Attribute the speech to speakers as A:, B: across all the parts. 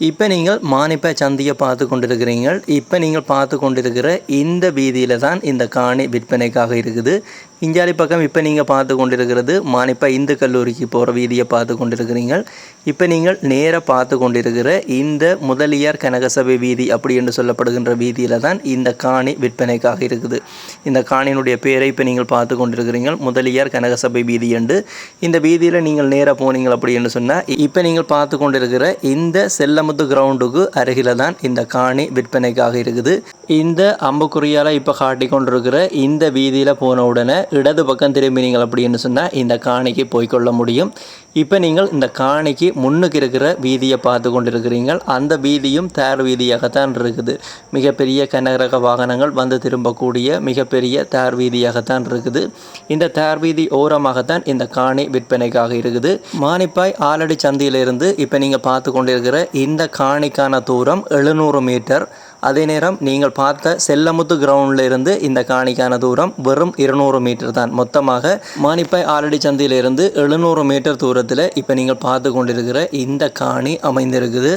A: இப்போ நீங்கள் மானிப்பை சந்தையை பார்த்து கொண்டிருக்கிறீர்கள். இப்போ நீங்கள் பார்த்து கொண்டிருக்கிற இந்த வீதியில் தான் இந்த காணி விற்பனைக்காக இருக்குது. இஞ்சாலி பக்கம் இப்போ நீங்கள் பார்த்து கொண்டிருக்கிறது மானிப்பை இந்து கல்லூரிக்கு போகிற வீதியை பார்த்து கொண்டிருக்கிறீர்கள். இப்போ நீங்கள் நேராக பார்த்து கொண்டிருக்கிற இந்த முதலியார் கனகசபை வீதி அப்படி என்று சொல்லப்படுகின்ற வீதியில் தான் இந்த காணி விற்பனைக்காக இருக்குது. இந்த காணியினுடைய பேரை இப்போ நீங்கள் பார்த்து கொண்டிருக்கிறீர்கள் முதலியார் கனகசபை வீதி என்று. இந்த வீதியில் நீங்கள் நேராக போனீங்கள் அப்படி என்று சொன்னால் இப்போ நீங்கள் பார்த்து கொண்டிருக்கிற இந்த செல்லமுத்து கிரவுண்டுக்கு அருகில் தான் இந்த காணி விற்பனைக்காக இருக்குது. இந்த அம்புக்குறியால் இப்போ காட்டி கொண்டிருக்கிற இந்த வீதியில் போன உடனே இடது பக்கம் திரும்பினீங்கள் அப்படின்னு சொன்னால் இந்த காணிக்கு போய்கொள்ள முடியும். இப்போ நீங்கள் இந்த காணிக்கு முன்னுக்கு இருக்கிற வீதியை பார்த்து கொண்டிருக்கிறீர்கள். அந்த வீதியும் தேர் வீதியாகத்தான் இருக்குது. மிகப்பெரிய கனரக வாகனங்கள் வந்து திரும்பக்கூடிய மிகப்பெரிய தேர் வீதியாகத்தான் இருக்குது. இந்த தேர் வீதி ஓரமாகத்தான் இந்த காணி விற்பனைக்காக இருக்குது. மானிப்பாய் ஆலடி சந்தையிலிருந்து இப்போ நீங்கள் பார்த்து கொண்டிருக்கிற இந்த காணிக்கான தூரம் 700 மீட்டர். அதே நேரம் நீங்கள் பார்த்த செல்லமுத்து கிரவுண்டில் இருந்து இந்த காணிக்கான தூரம் வெறும் 200 மீட்டர் தான். மொத்தமாக மானிப்பாய் ஆலடி சந்தையிலிருந்து 700 மீட்டர் தூரத்தில் இப்போ நீங்கள் பார்த்து கொண்டிருக்கிற இந்த காணி அமைந்திருக்குது.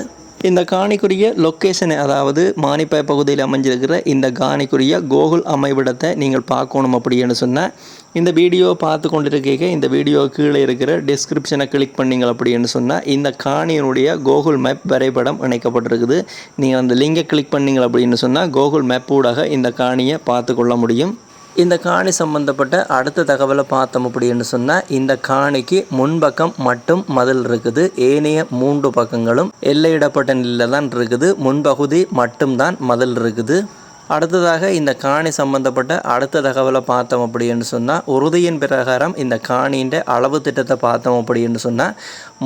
A: இந்த காணிக்குரிய லொக்கேஷனை, அதாவது மானிப்பாய் பகுதியில் அமைஞ்சிருக்கிற இந்த காணிக்குரிய கோகுல் அமைவிடத்தை நீங்கள் பார்க்கணும் அப்படின்னு சொன்னால் இந்த வீடியோவை பார்த்து கொண்டிருக்க இந்த வீடியோ கீழே இருக்கிற டிஸ்கிரிப்ஷனை கிளிக் பண்ணிங்க அப்படின்னு சொன்னால் இந்த காணியினுடைய கோகுல் மேப் வரைபடம் இணைக்கப்பட்டிருக்குது. நீங்கள் அந்த லிங்கை கிளிக் பண்ணிங்க அப்படின்னு சொன்னால் கோகுல் மேப் ஊடாக இந்த காணியை பார்த்து கொள்ள முடியும். இந்த காணி சம்பந்தப்பட்ட அடுத்த தகவலை பார்த்தோம் அப்படின்னு சொன்னால் இந்த காணிக்கு முன்பக்கம் மட்டும் மதில் இருக்குது. ஏனைய 3 பக்கங்களும் எல்லையிடப்பட்ட நிலையில் தான் இருக்குது. முன்பகுதி மட்டும்தான் மதில் இருக்குது. அடுத்ததாக இந்த காணி சம்பந்தப்பட்ட அடுத்த தகவலை பார்த்தோம் அப்படின்னு சொன்னால் உறுதியின் பிரகாரம் இந்த காணியின் அளவு திட்டத்தை பார்த்தோம் அப்படின்னு சொன்னால்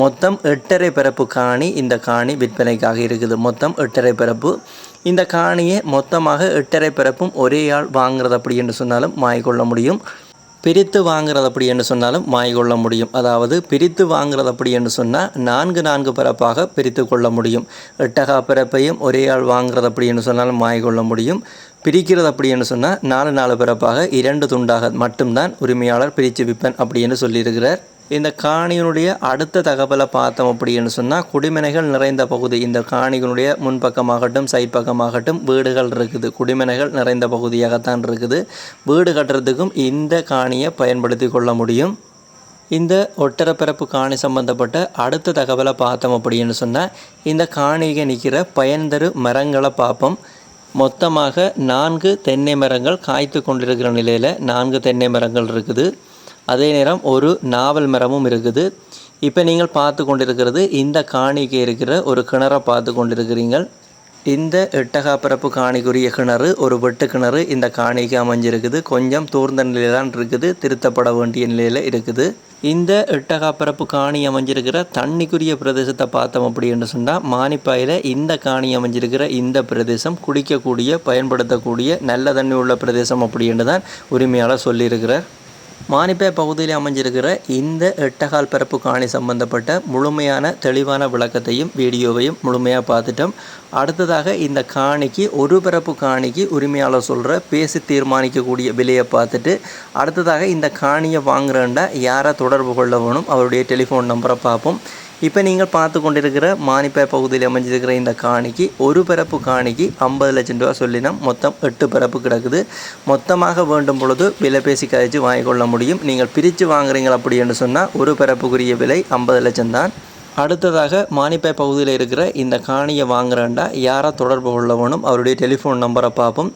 A: மொத்தம் 8.5 பரப்பு காணி இந்த காணி விற்பனைக்காக இருக்குது. மொத்தம் 8.5 பரப்பு. இந்த காணியை மொத்தமாக 8.5 பரப்பும் ஒரே ஆள் வாங்குறது அப்படி என்று சொன்னாலும் வாங்கிக்கொள்ள முடியும். பிரித்து வாங்குறது அப்படி என்று சொன்னாலும் வாங்கிக்கொள்ள முடியும். அதாவது பிரித்து வாங்குறது அப்படி என்று சொன்னால் 4 பரப்பாக பிரித்து கொள்ள முடியும். 8 பரப்பையும் ஒரே ஆள் வாங்குறது அப்படி என்று சொன்னாலும் வாங்கிக்கொள்ள முடியும். பிரிக்கிறது அப்படி என்று சொன்னால் 4 பரப்பாக 2 துண்டாக மட்டும்தான் உரிமையாளர் பிரித்து விற்பன் அப்படி என்று சொல்லியிருக்கிறார். இந்த காணியினுடைய அடுத்த தகவலை பார்த்தோம் அப்படின்னு சொன்னால் குடிமனைகள் நிறைந்த பகுதி. இந்த காணிகளுடைய முன்பக்கமாகட்டும் சைட் பக்கமாகட்டும் வீடுகள் இருக்குது. குடிமனைகள் நிறைந்த பகுதியாகத்தான் இருக்குது. வீடு கட்டுறதுக்கும் இந்த காணியை பயன்படுத்தி கொள்ள முடியும். இந்த ஒட்டரப்பரப்பு காணி சம்பந்தப்பட்ட அடுத்த தகவலை பார்த்தோம் அப்படின்னு சொன்னால் இந்த காணிக்கு நிற்கிற பயன்தரு மரங்களை பார்ப்போம். மொத்தமாக 4 தென்னை மரங்கள் காய்த்து கொண்டிருக்கிற நிலையில் 4 தென்னை மரங்கள் இருக்குது. அதே நேரம் ஒரு நாவல் மரமும் இருக்குது. இப்போ நீங்கள் பார்த்து கொண்டிருக்கிறது இந்த காணிக்கு இருக்கிற ஒரு கிணறை பார்த்து கொண்டிருக்கிறீர்கள். இந்த 8 பரப்பு காணிக்குரிய கிணறு ஒரு வெட்டு கிணறு இந்த காணிக்கு அமைஞ்சிருக்குது. கொஞ்சம் தூர்ந்த நிலையில் தான் இருக்குது. திருத்தப்பட வேண்டிய நிலையில் இருக்குது. இந்த 8 பரப்பு காணி அமைஞ்சிருக்கிற தண்ணிக்குரிய பிரதேசத்தை பார்த்தோம் அப்படின்னு சொன்னால் மானிப்பாயில் இந்த காணி அமைஞ்சிருக்கிற இந்த பிரதேசம் குடிக்கக்கூடிய பயன்படுத்தக்கூடிய நல்ல தண்ணி உள்ள பிரதேசம் அப்படின்னு தான் உரிமையாளர் சொல்லியிருக்கிறார். மானிப்பாய் பகுதியில் அமைஞ்சிருக்கிற இந்த 8 பரப்பு காணி சம்பந்தப்பட்ட முழுமையான தெளிவான விளக்கத்தையும் வீடியோவையும் முழுமையாக பார்த்துட்டோம். அடுத்ததாக இந்த காணிக்கு ஒரு பரப்பு காணிக்கு உரிமையாளர் சொல்கிற பேசி தீர்மானிக்கக்கூடிய விலையை பார்த்துட்டு அடுத்ததாக இந்த காணியை வாங்குறேன்டா யாரை தொடர்பு கொள்ள வேணும் அவருடைய டெலிஃபோன் நம்பரை பார்ப்போம். இப்போ நீங்கள் பார்த்து கொண்டிருக்கிற மானிப்பாய் பகுதியில் அமைஞ்சிருக்கிற இந்த காணிக்கு ஒரு பரப்பு காணிக்கு 50 லட்சம் ரூபா சொல்லினா மொத்தம் 8 பரப்பு கிடக்குது. மொத்தமாக வேண்டும் பொழுது விலை பேசி கழிச்சு வாங்கிக்கொள்ள முடியும். நீங்கள் பிரித்து வாங்குறீங்க அப்படி என்று சொன்னால் ஒரு பரப்புக்குரிய விலை 50 லட்சம் தான். அடுத்ததாக மானிப்பாய் பகுதியில் இருக்கிற இந்த காணியை வாங்குறேன்டா யாரை தொடர்பு கொள்ள வேணும் அவருடைய டெலிஃபோன் நம்பரை பார்ப்போம்.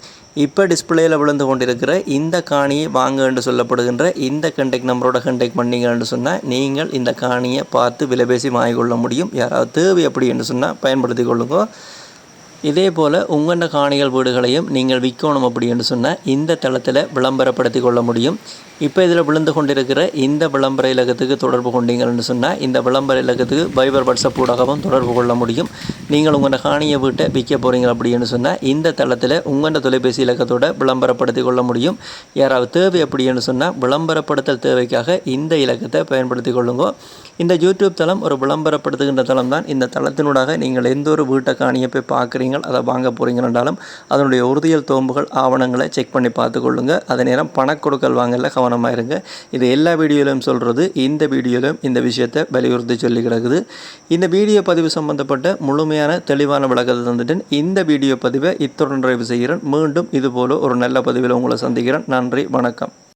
A: இப்போ டிஸ்பிளேயில் விழுந்து கொண்டிருக்கிற இந்த காணியை வாங்க என்று சொல்லப்படுகின்ற இந்த கண்டெக்ட் நம்பரோட கண்டெக்ட் பண்ணிங்கன்னு சொன்னால் நீங்கள் இந்த காணியை பார்த்து விலை பேசி வாங்கிக்கொள்ள முடியும். யாராவது தேவை அப்படி என்று சொன்னால் பயன்படுத்தி கொள்ளுங்க. இதே போல் உங்களோட காணிகள் வீடுகளையும் நீங்கள் விற்கணும் அப்படி என்று சொன்னால் இந்த தளத்தில் விளம்பரப்படுத்தி கொள்ள முடியும். இப்போ இதில் விழுந்து கொண்டிருக்கிற இந்த விளம்பர இலக்கத்துக்கு தொடர்பு கொண்டீங்கன்னு சொன்னால் இந்த விளம்பர இலக்கத்துக்கு வைபர் வாட்ஸ்அப் ஊடாகவும் தொடர்பு கொள்ள முடியும். நீங்கள் உங்களோட காணியை வீட்டை விற்க போகிறீங்க அப்படின்னு சொன்னால் இந்த தளத்தில் உங்களோட தொலைபேசி இலக்கத்தோடு விளம்பரப்படுத்தி கொள்ள முடியும். யாராவது தேவை அப்படின்னு சொன்னால் விளம்பரப்படுத்தல் தேவைக்காக இந்த இலக்கத்தை பயன்படுத்தி கொள்ளுங்க. இந்த யூடியூப் தளம் ஒரு விளம்பரப்படுத்துகின்ற தளம் தான். இந்த தளத்தினூடாக நீங்கள் எந்த ஒரு வீட்டை காணியை போய் பார்க்குறீங்க போகிறீங்க, அதை வாங்க போகிறீங்கன்றாலும் அதனுடைய உறுதியல் தோம்புகள் ஆவணங்களை செக் பண்ணி பார்த்துக்கொள்ளுங்க. அதே நேரம் பணக்கொடுக்கல் வாங்கல கவனமாக இருங்க. இது எல்லா வீடியோலையும் சொல்கிறது, இந்த வீடியோலையும் இந்த விஷயத்தை வலியுறுத்தி சொல்லி கிடக்குது. இந்த வீடியோ பதிவு சம்பந்தப்பட்ட முழுமையான தெளிவான விளக்கத்தை தந்துட்டேன். இந்த வீடியோ பதிவை இத்துடன் நிறைவு செய்கிறேன். மீண்டும் இதுபோல ஒரு நல்ல பதிவில் உங்களை சந்திக்கிறேன். நன்றி, வணக்கம்.